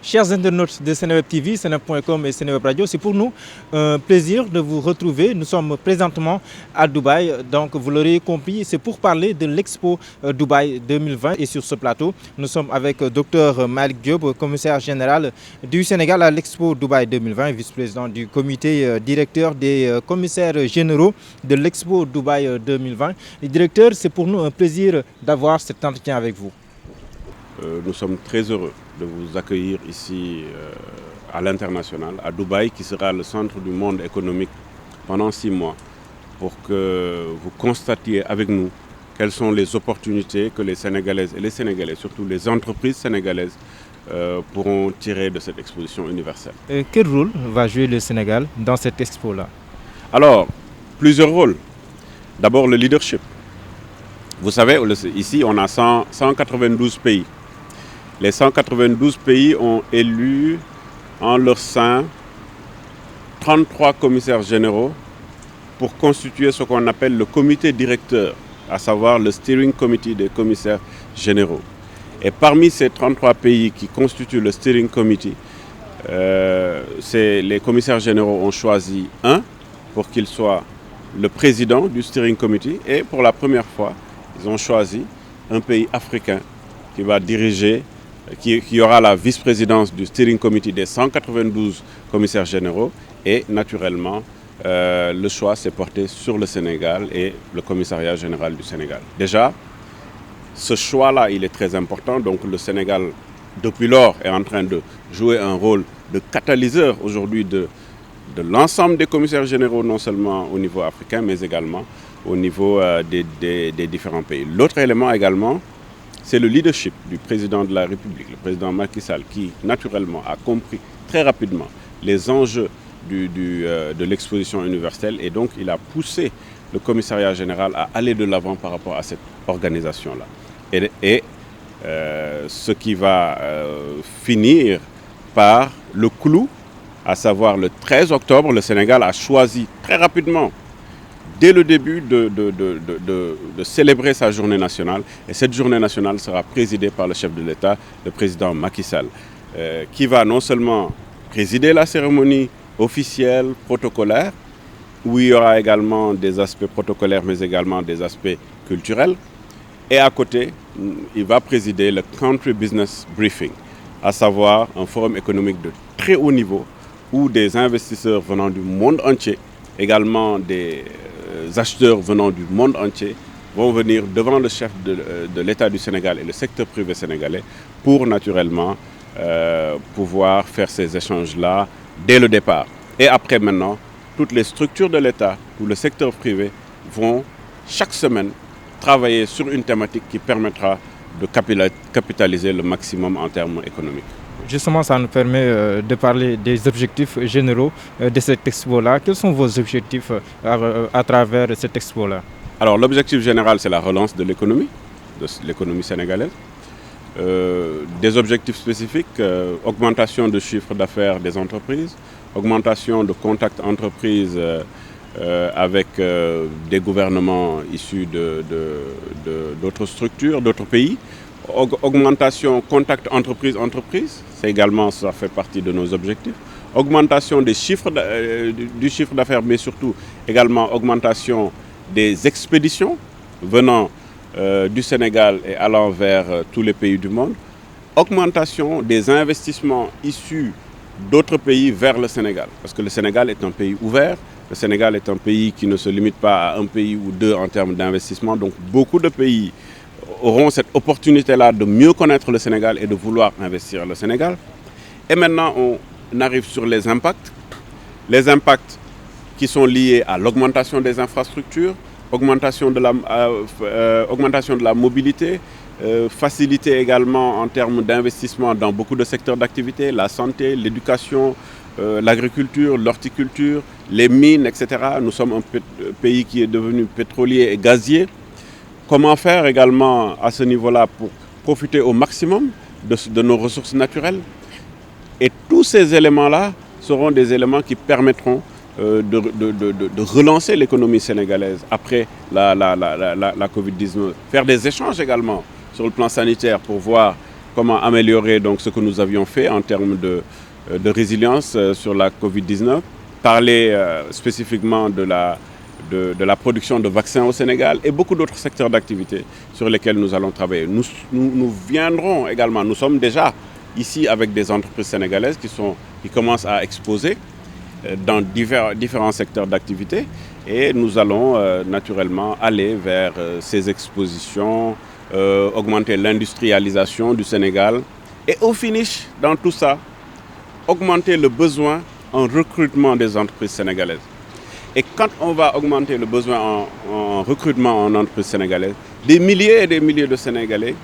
Chers internautes de Seneweb TV, Seneweb.com et Seneweb Radio, c'est pour nous un plaisir de vous retrouver. Nous sommes présentement à Dubaï, donc vous l'aurez compris, c'est pour parler de l'Expo Dubaï 2020. Et sur ce plateau, nous sommes avec Dr Malick Diop, commissaire général du Sénégal à l'Expo Dubaï 2020, vice-président du comité directeur des commissaires généraux de l'Expo Dubaï 2020. Et directeur, c'est pour nous un plaisir d'avoir cet entretien avec vous. Nous sommes très heureux de vous accueillir ici à l'international, à Dubaï, qui sera le centre du monde économique pendant 6 mois, pour que vous constatiez avec nous quelles sont les opportunités que les Sénégalaises et les Sénégalais, surtout les entreprises sénégalaises, pourront tirer de cette exposition universelle. Quel rôle va jouer le Sénégal dans cette expo-là? Alors, plusieurs rôles. D'abord, le leadership. Vous savez, ici, on a 192 pays. Les 192 pays ont élu en leur sein 33 commissaires généraux pour constituer ce qu'on appelle le comité directeur, à savoir le steering committee des commissaires généraux. Et parmi ces 33 pays qui constituent le steering committee, les commissaires généraux ont choisi un pour qu'il soit le président du steering committee, et pour la première fois, ils ont choisi un pays africain qui va diriger, qui aura la vice-présidence du steering committee des 192 commissaires généraux. Et naturellement, le choix s'est porté sur le Sénégal et le commissariat général du Sénégal. Déjà, ce choix-là, il est très important. Donc le Sénégal, depuis lors, est en train de jouer un rôle de catalyseur aujourd'hui de l'ensemble des commissaires généraux, non seulement au niveau africain, mais également au niveau des différents pays. L'autre élément également, c'est le leadership du président de la République, le président Macky Sall, qui naturellement a compris très rapidement les enjeux de l'exposition universelle, et donc il a poussé le commissariat général à aller de l'avant par rapport à cette organisation-là. Et ce qui va finir par le clou, à savoir le 13 octobre, le Sénégal a choisi très rapidement, dès le début, de célébrer sa journée nationale. Et cette journée nationale sera présidée par le chef de l'État, le président Macky Sall, qui va non seulement présider la cérémonie officielle, protocolaire, où il y aura également des aspects protocolaires, mais également des aspects culturels. Et à côté, il va présider le Country Business Briefing, à savoir un forum économique de très haut niveau, où des investisseurs venant du monde entier, également des acheteurs venant du monde entier, vont venir devant le chef de l'État du Sénégal et le secteur privé sénégalais pour naturellement pouvoir faire ces échanges-là dès le départ. Et après maintenant, toutes les structures de l'État ou le secteur privé vont chaque semaine travailler sur une thématique qui permettra de capitaliser le maximum en termes économiques. Justement, ça nous permet de parler des objectifs généraux de cette expo-là. Quels sont vos objectifs à travers cette expo-là? Alors, l'objectif général, c'est la relance de l'économie sénégalaise. Des objectifs spécifiques, augmentation de chiffre d'affaires des entreprises, augmentation de contacts entreprises avec des gouvernements issus d'autres structures, d'autres pays. Augmentation contact entreprise, c'est également, ça fait partie de nos objectifs. Augmentation du chiffre d'affaires, mais surtout également augmentation des expéditions venant du Sénégal et allant vers tous les pays du monde. Augmentation des investissements issus d'autres pays vers le Sénégal, parce que le Sénégal est un pays ouvert. Le Sénégal est un pays qui ne se limite pas à un pays ou deux en termes d'investissement. Donc beaucoup de pays auront cette opportunité-là de mieux connaître le Sénégal et de vouloir investir le Sénégal. Et maintenant, on arrive sur les impacts. Les impacts qui sont liés à l'augmentation des infrastructures, augmentation de la mobilité, facilité également en termes d'investissement dans beaucoup de secteurs d'activité, la santé, l'éducation, l'agriculture, l'horticulture, les mines, etc. Nous sommes un pays qui est devenu pétrolier et gazier. Comment faire également à ce niveau-là pour profiter au maximum de nos ressources naturelles? Et tous ces éléments-là seront des éléments qui permettront de relancer l'économie sénégalaise après la Covid-19. Faire des échanges également sur le plan sanitaire pour voir comment améliorer donc, ce que nous avions fait en termes de résilience sur la Covid-19, parler spécifiquement de la production de vaccins au Sénégal et beaucoup d'autres secteurs d'activité sur lesquels nous allons travailler. Nous viendrons également, nous sommes déjà ici avec des entreprises sénégalaises qui commencent à exposer dans différents secteurs d'activité et nous allons naturellement aller vers ces expositions, augmenter l'industrialisation du Sénégal et au finish, dans tout ça, augmenter le besoin en recrutement des entreprises sénégalaises. Et quand on va augmenter le besoin en recrutement en entreprises sénégalaises, des milliers et des milliers de Sénégalais,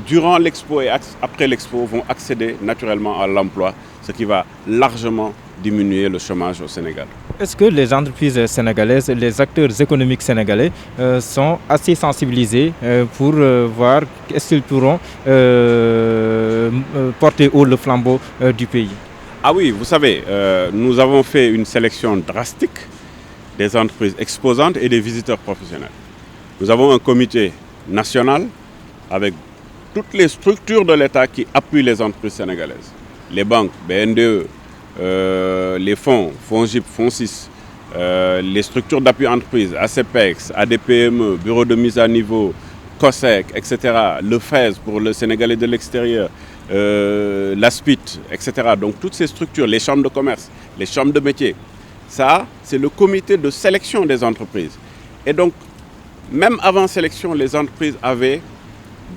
durant l'expo et après l'expo, vont accéder naturellement à l'emploi, ce qui va largement diminuer le chômage au Sénégal. Est-ce que les entreprises sénégalaises, les acteurs économiques sénégalais sont assez sensibilisés pour voir est-ce qu'ils pourront porter haut le flambeau du pays? Ah oui, vous savez, nous avons fait une sélection drastique des entreprises exposantes et des visiteurs professionnels. Nous avons un comité national avec toutes les structures de l'État qui appuient les entreprises sénégalaises. Les banques, BNDE, les fonds, FONGIP, FONSIS, les structures d'appui entreprises, ACPEX, ADPME, Bureau de mise à niveau, COSEC, etc., le FES pour le Sénégalais de l'extérieur, l'ASPIT, etc. Donc toutes ces structures, les chambres de commerce, les chambres de métier, ça, c'est le comité de sélection des entreprises. Et donc, même avant sélection, les entreprises avaient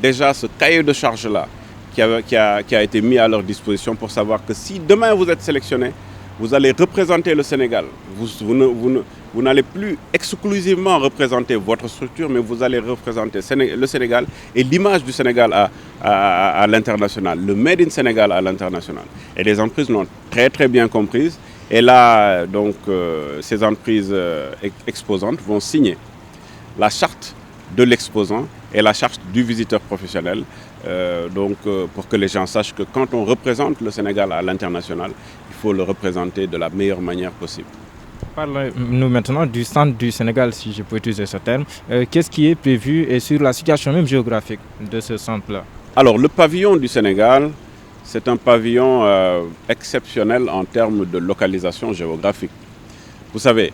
déjà ce cahier de charge-là qui a été mis à leur disposition pour savoir que si demain vous êtes sélectionné, vous allez représenter le Sénégal. Vous n'allez plus exclusivement représenter votre structure, mais vous allez représenter le Sénégal et l'image du Sénégal à l'international, le Made in Sénégal à l'international. Et les entreprises l'ont très très bien comprise. Et là, donc, ces entreprises exposantes vont signer la charte de l'exposant et la charte du visiteur professionnel, pour que les gens sachent que quand on représente le Sénégal à l'international, il faut le représenter de la meilleure manière possible. Parlons-nous maintenant du centre du Sénégal, si je peux utiliser ce terme. Qu'est-ce qui est prévu et sur la situation même géographique de ce centre-là? Alors, le pavillon du Sénégal, c'est un pavillon exceptionnel en termes de localisation géographique. Vous savez,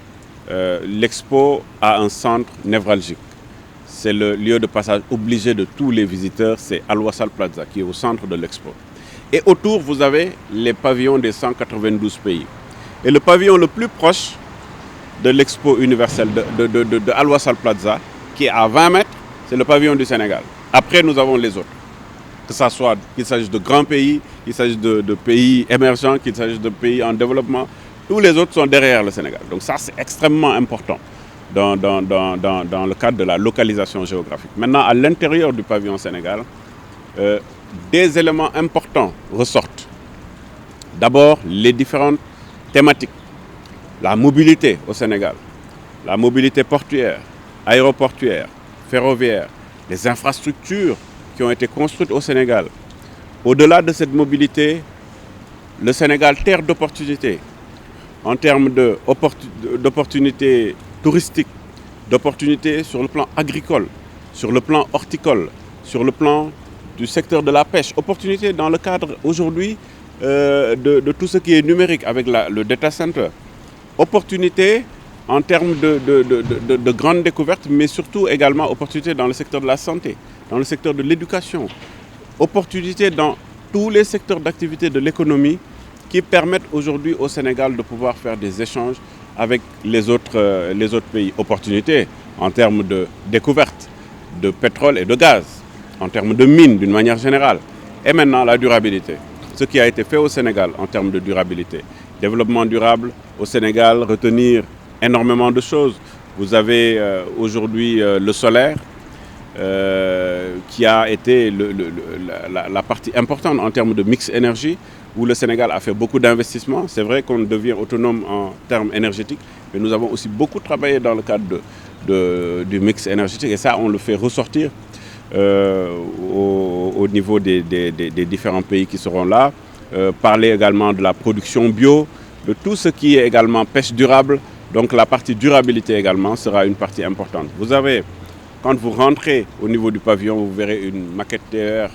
l'Expo a un centre névralgique. C'est le lieu de passage obligé de tous les visiteurs, c'est Al-Wassal Plaza qui est au centre de l'Expo. Et autour, vous avez les pavillons des 192 pays. Et le pavillon le plus proche de l'Expo universelle de Al-Wassal Plaza, qui est à 20 mètres, c'est le pavillon du Sénégal. Après, nous avons les autres. Que ce soit qu'il s'agisse de grands pays, qu'il s'agisse de pays émergents, qu'il s'agisse de pays en développement, tous les autres sont derrière le Sénégal. Donc ça, c'est extrêmement important dans le cadre de la localisation géographique. Maintenant, à l'intérieur du pavillon Sénégal, des éléments importants ressortent. D'abord, les différentes thématiques. La mobilité au Sénégal, la mobilité portuaire, aéroportuaire, ferroviaire, les infrastructures qui ont été construites au Sénégal. Au-delà de cette mobilité, le Sénégal, terre d'opportunités, en termes d'opportunités touristiques, d'opportunités sur le plan agricole, sur le plan horticole, sur le plan du secteur de la pêche, opportunités dans le cadre aujourd'hui de tout ce qui est numérique avec le data center, opportunités en termes de grandes découvertes, mais surtout également opportunités dans le secteur de la santé, dans le secteur de l'éducation, opportunités dans tous les secteurs d'activité de l'économie qui permettent aujourd'hui au Sénégal de pouvoir faire des échanges avec les autres pays. Opportunités en termes de découverte de pétrole et de gaz, en termes de mines d'une manière générale. Et maintenant la durabilité. Ce qui a été fait au Sénégal en termes de durabilité. Développement durable au Sénégal, retenir énormément de choses. Vous avez aujourd'hui le solaire qui a été la partie importante en termes de mix énergie, où le Sénégal a fait beaucoup d'investissements. C'est vrai qu'on devient autonome en termes énergétiques, mais nous avons aussi beaucoup travaillé dans le cadre du mix énergétique et ça, on le fait ressortir au niveau des différents pays qui seront là. Parler également de la production bio, de tout ce qui est également pêche durable. Donc la partie durabilité également sera une partie importante. Vous avez, quand vous rentrez au niveau du pavillon, vous verrez une maquette TER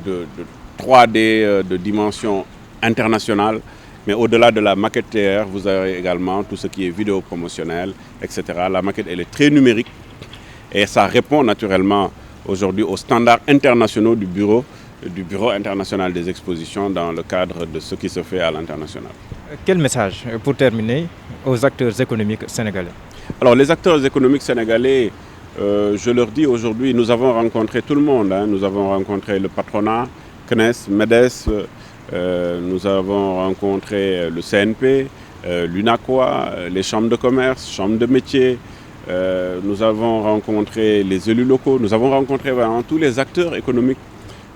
de 3D de dimension internationale. Mais au-delà de la maquette TR, vous avez également tout ce qui est vidéo promotionnelle, etc. La maquette, elle est très numérique et ça répond naturellement aujourd'hui aux standards internationaux du Bureau international des expositions dans le cadre de ce qui se fait à l'international. Quel message, pour terminer, aux acteurs économiques sénégalais? Alors les acteurs économiques sénégalais, je leur dis aujourd'hui, nous avons rencontré tout le monde. Nous avons rencontré le patronat, CNES, MEDES, nous avons rencontré le CNP, l'UNACOIS, les chambres de commerce, chambres de métiers. Nous avons rencontré les élus locaux, nous avons rencontré vraiment tous les acteurs économiques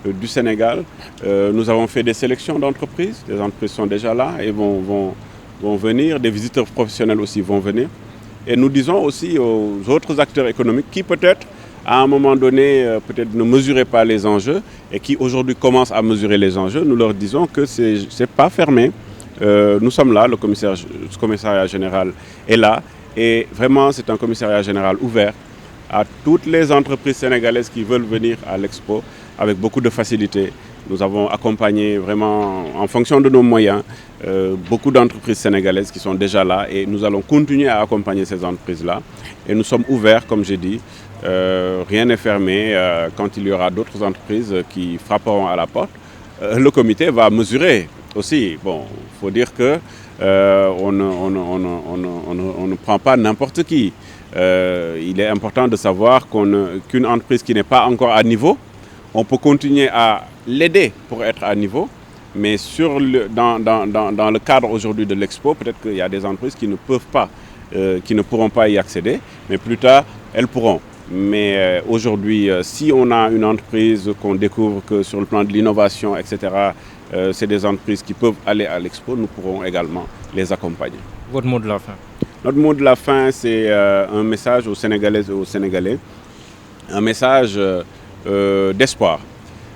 du Sénégal. Nous avons fait des sélections d'entreprises. Les entreprises sont déjà là et vont venir. Des visiteurs professionnels aussi vont venir. Et nous disons aussi aux autres acteurs économiques qui peut-être à un moment donné peut-être ne mesuraient pas les enjeux et qui aujourd'hui commencent à mesurer les enjeux, nous leur disons que ce n'est pas fermé. Nous sommes là, le commissariat général est là et vraiment c'est un commissariat général ouvert à toutes les entreprises sénégalaises qui veulent venir à l'Expo avec beaucoup de facilité. Nous avons accompagné vraiment en fonction de nos moyens beaucoup d'entreprises sénégalaises qui sont déjà là et nous allons continuer à accompagner ces entreprises-là. Et nous sommes ouverts, comme j'ai dit, rien n'est fermé. Quand il y aura d'autres entreprises qui frapperont à la porte, le comité va mesurer aussi. Bon, il faut dire que on ne prend pas n'importe qui. Il est important de savoir qu'une entreprise qui n'est pas encore à niveau, on peut continuer à l'aider pour être à niveau, mais dans le cadre aujourd'hui de l'Expo, peut-être qu'il y a des entreprises qui ne peuvent pas, qui ne pourront pas y accéder, mais plus tard, elles pourront. Mais aujourd'hui, si on a une entreprise qu'on découvre que sur le plan de l'innovation, etc., c'est des entreprises qui peuvent aller à l'Expo, nous pourrons également les accompagner. Votre mot de la fin? Notre mot de la fin, c'est un message aux Sénégalaises et aux Sénégalais, un message d'espoir.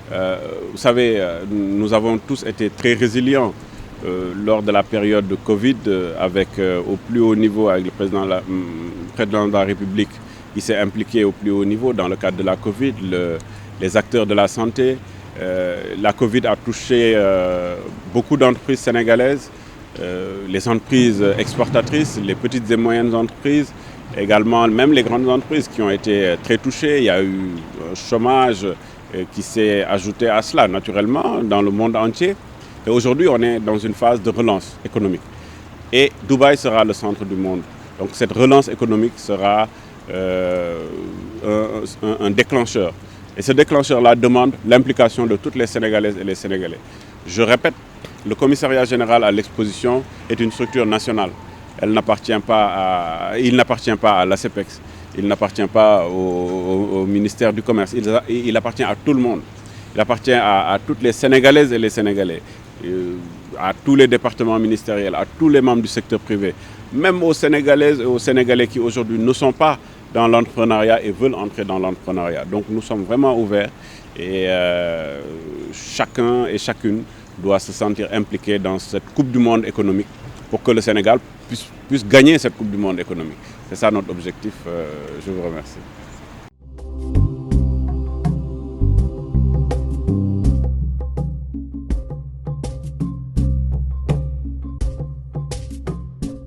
Vous savez, nous avons tous été très résilients lors de la période de Covid, avec au plus haut niveau, avec le président de la République qui s'est impliqué au plus haut niveau dans le cadre de la Covid, les acteurs de la santé. La Covid a touché beaucoup d'entreprises sénégalaises, les entreprises exportatrices, les petites et moyennes entreprises, également même les grandes entreprises qui ont été très touchées. Il y a eu un chômage qui s'est ajouté à cela naturellement dans le monde entier. Et aujourd'hui, on est dans une phase de relance économique. Et Dubaï sera le centre du monde. Donc cette relance économique sera un déclencheur. Et ce déclencheur-là demande l'implication de toutes les Sénégalaises et les Sénégalais. Je répète, le commissariat général à l'exposition est une structure nationale. Il n'appartient pas à l'ACEPEX, il n'appartient pas au ministère du Commerce, il appartient à tout le monde. Il appartient à toutes les Sénégalaises et les Sénégalais, à tous les départements ministériels, à tous les membres du secteur privé, même aux Sénégalaises et aux Sénégalais qui aujourd'hui ne sont pas dans l'entrepreneuriat et veulent entrer dans l'entrepreneuriat. Donc nous sommes vraiment ouverts et chacun et chacune doit se sentir impliqué dans cette Coupe du Monde économique pour que le Sénégal puisse gagner cette Coupe du Monde économique. C'est ça notre objectif. Je vous remercie.